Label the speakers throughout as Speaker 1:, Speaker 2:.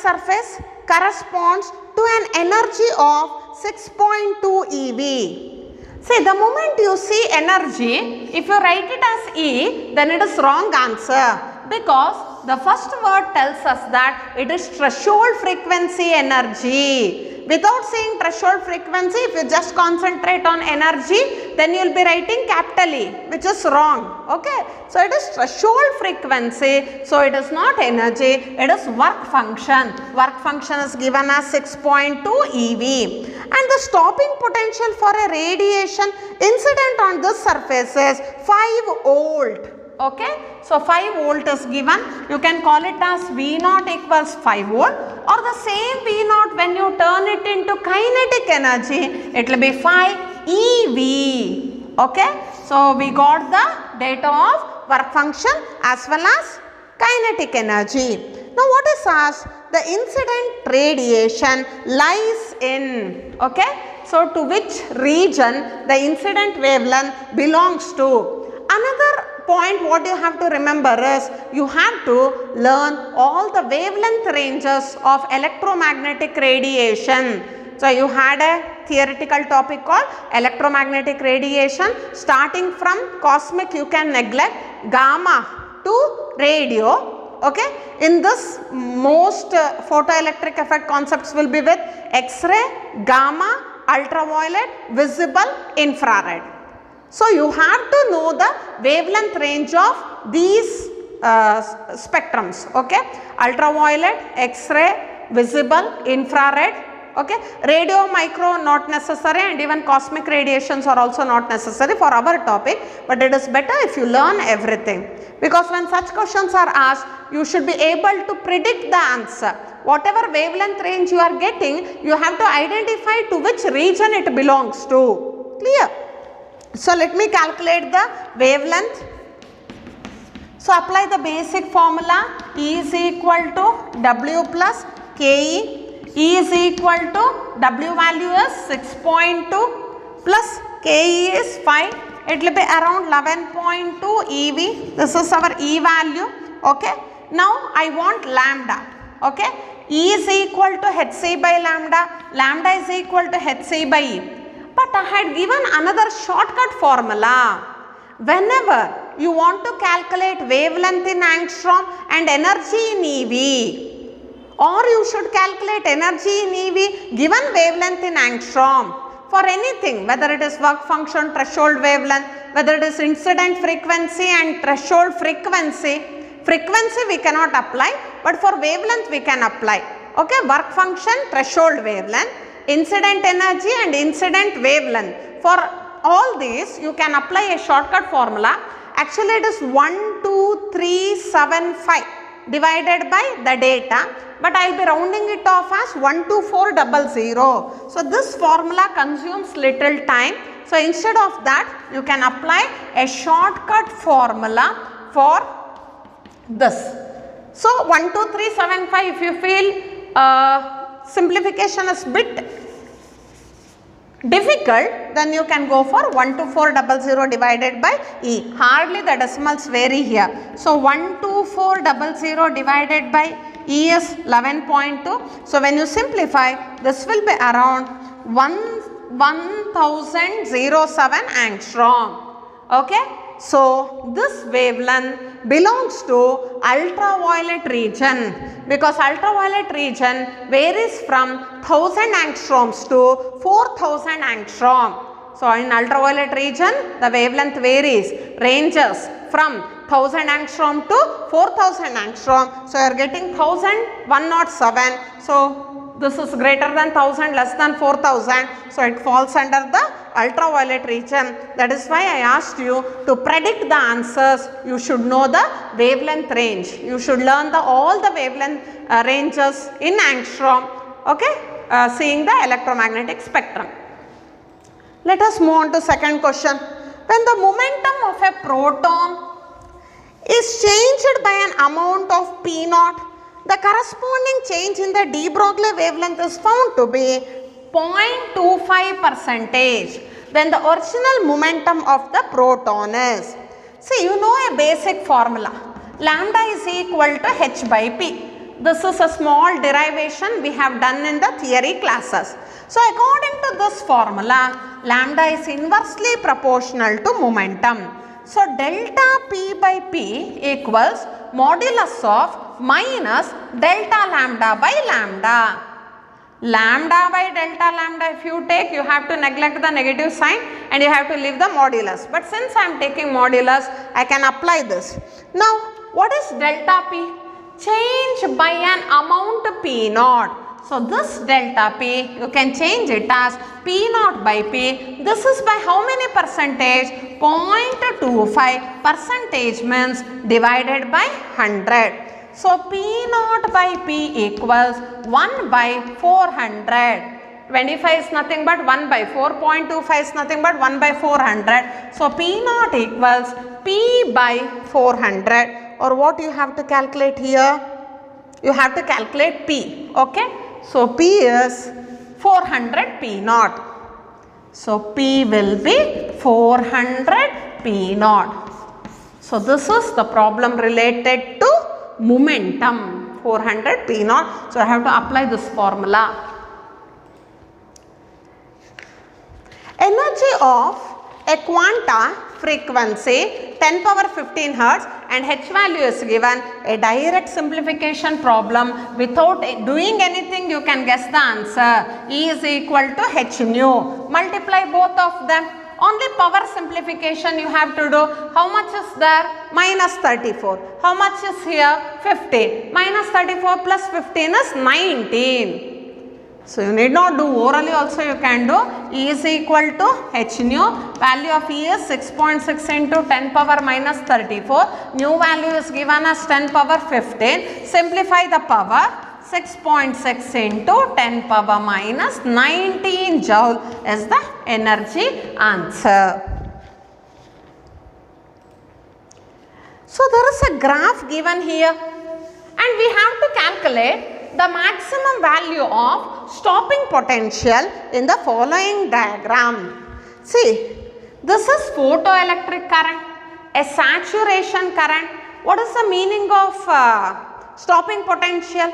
Speaker 1: surface corresponds to an energy of 6.2 eV. See, the moment you see energy, if you write it as E, then it is wrong answer, because the first word tells us that it is threshold frequency energy. Without saying threshold frequency, if you just concentrate on energy, then you will be writing capital E, which is wrong. Okay, so it is threshold frequency, so it is not energy, it is work function. Work function is given as 6.2 eV, and the stopping potential for a radiation incident on this surface is 5 volt. Okay, so 5 volt is given. You can call it as V0 equals 5 volt, or the same V0 when you turn it into kinetic energy, it will be 5 eV. Okay, so we got the data of work function as well as kinetic energy. Now what is asked? The incident radiation lies in, okay, so to which region the incident wavelength belongs to. Another point what you have to remember is, you have to learn all the wavelength ranges of electromagnetic radiation. So you had a theoretical topic called electromagnetic radiation. Starting from cosmic, you can neglect gamma to radio. Okay, in this most photoelectric effect concepts will be with X-ray, gamma, ultraviolet, visible, infrared. So you have to know the wavelength range of these spectrums. Okay, ultraviolet, X-ray, visible, infrared. Okay, radio, micro not necessary, and even cosmic radiations are also not necessary for our topic, but it is better if you learn everything, because when such questions are asked, you should be able to predict the answer. Whatever wavelength range you are getting, you have to identify to which region it belongs to. Clear? So let me calculate the wavelength. So apply the basic formula. E is equal to W plus KE. E is equal to W value is 6.2 plus KE is 5. It will be around 11.2 EV. This is our E value. Okay. Now I want lambda. Okay. E is equal to HC by lambda. Lambda is equal to HC by E. But I had given another shortcut formula. Whenever you want to calculate wavelength in angstrom and energy in EV, or you should calculate energy in EV given wavelength in angstrom for anything, whether it is work function, threshold wavelength, whether it is incident frequency and threshold frequency. Frequency we cannot apply, but for wavelength we can apply. Okay, work function, threshold wavelength, incident energy and incident wavelength. For all these you can apply a shortcut formula. Actually it is 12375 divided by the data, but I will be rounding it off as 12400. So this formula consumes little time. So instead of that, you can apply a shortcut formula for this. So 12375, if you feel simplification is bit difficult, then you can go for 12400 divided by E. Hardly the decimals vary here. So 12400 divided by E is 11.2. So when you simplify, this will be around 1007 angstrom. Okay. So this wavelength belongs to ultraviolet region, because ultraviolet region varies from 1000 angstroms to 4000 angstrom. So in ultraviolet region, the wavelength varies, ranges from 1000 angstrom to 4000 angstrom. So you are getting 1107. So this is greater than 1000, less than 4000. So it falls under the ultraviolet region. That is why I asked you to predict the answers. You should know the wavelength range. You should learn all the wavelength ranges in angstrom. Okay, seeing the electromagnetic spectrum. Let us move on to second question. When the momentum of a proton is changed by an amount of P0, the corresponding change in the de Broglie wavelength is found to be 0.25%, then the original momentum of the proton is. See, you know a basic formula. Lambda is equal to h by p. This is a small derivation we have done in the theory classes. So according to this formula, lambda is inversely proportional to momentum. So delta P by P equals modulus of minus delta lambda by lambda. Lambda by delta lambda, if you take, you have to neglect the negative sign and you have to leave the modulus. But since I am taking modulus, I can apply this. Now, what is delta P? Change by an amount P naught. So, this delta P, you can change it as P naught by P. This is by how many percentage? 0.25 percentage means divided by 100. So, P naught by P equals 1 by 400. 25 is nothing but 1 by 4. 0.25 is nothing but 1 by 400. So, P naught equals P by 400. Or what you have to calculate here? You have to calculate P. Okay. So, P is 400 P naught. So, P will be 400 P naught. So, this is the problem related to momentum, 400 P naught. So, I have to apply this formula. Energy of a quanta frequency 10 power 15 hertz and H value is given. A direct simplification problem without doing anything, you can guess the answer. E is equal to H nu. Multiply both of them. Only power simplification you have to do. How much is there? Minus 34. How much is here? 15. Minus 34 plus 15 is 19. So, you need not do orally also, you can do. E is equal to H nu. Value of E is 6.6 into 10 power minus 34. Nu value is given as 10 power 15. Simplify the power. 6.6 into 10 power minus 19 joule is the energy answer. So, there is a graph given here and we have to calculate the maximum value of stopping potential in the following diagram. See, this is photoelectric current, a saturation current. What is the meaning of stopping potential?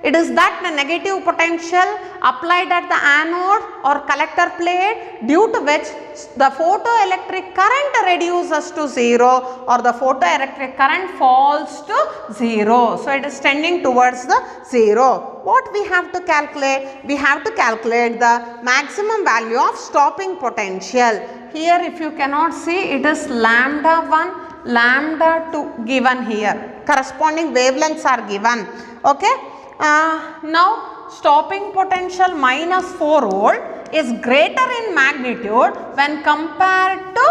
Speaker 1: It is that the negative potential applied at the anode or collector plate, due to which the photoelectric current reduces to 0 or the photoelectric current falls to 0. So, it is tending towards the 0. What we have to calculate? We have to calculate the maximum value of stopping potential. Here, if you cannot see, it is lambda 1, lambda 2 given here. Corresponding wavelengths are given. Okay. Now, stopping potential minus 4 volt is greater in magnitude when compared to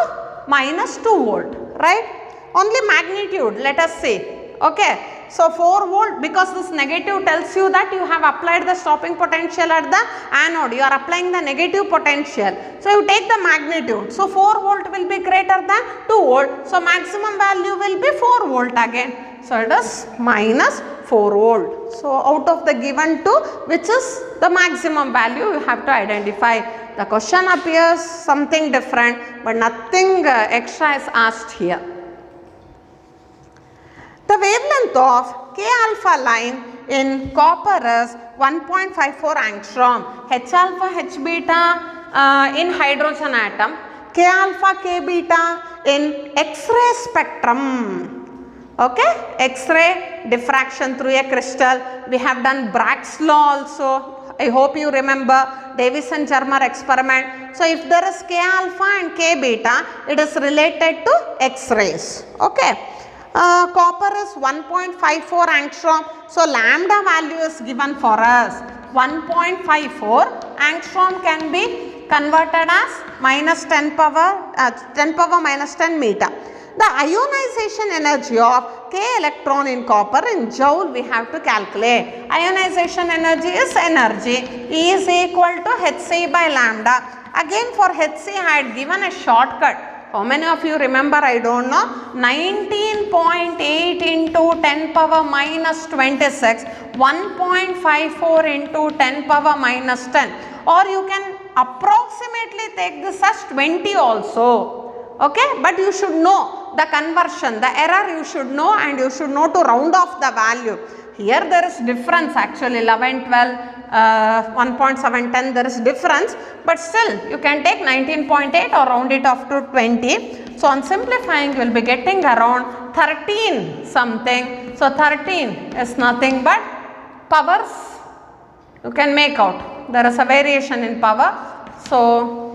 Speaker 1: minus 2 volt, right? Only magnitude, let us say. Okay. So, 4 volt, because this negative tells you that you have applied the stopping potential at the anode, you are applying the negative potential. So, you take the magnitude. So, 4 volt will be greater than 2 volt. So, maximum value will be 4 volt again. So, it is minus 4 volt. So, out of the given 2, which is the maximum value, you have to identify. The question appears something different, but nothing extra is asked here. The wavelength of K alpha line in copper is 1.54 angstrom. H alpha, H beta in hydrogen atom. K alpha, K beta in X-ray spectrum. Okay, X-ray diffraction through a crystal. We have done Bragg's law also. I hope you remember Davison-Germer experiment. So, if there is K alpha and K beta, it is related to X-rays. Okay. Copper is 1.54 angstrom. So, lambda value is given for us. 1.54 angstrom can be converted as minus 10 power minus 10 meter. The ionization energy of K electron in copper in joule we have to calculate. Ionization energy is energy. E is equal to Hc by lambda. Again for Hc I had given a shortcut. How many of you remember? I don't know. 19.8 into 10 power minus 26. 1.54 into 10 power minus 10. Or you can approximately take this as 20 also. Okay, but you should know the conversion, the error you should know, and you should know to round off the value. Here there is difference actually 11, 12, 1.7, 10 there is difference, but still you can take 19.8 or round it off to 20. So on simplifying you will be getting around 13 something. So 13 is nothing but powers. You can make out there is a variation in power. So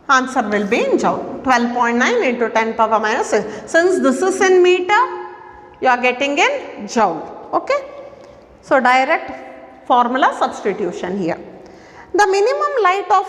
Speaker 1: answer will be in joule. 12.9 into 10 power minus 6. Since this is in meter, you are getting in joule. Okay. So direct formula substitution here. The minimum light of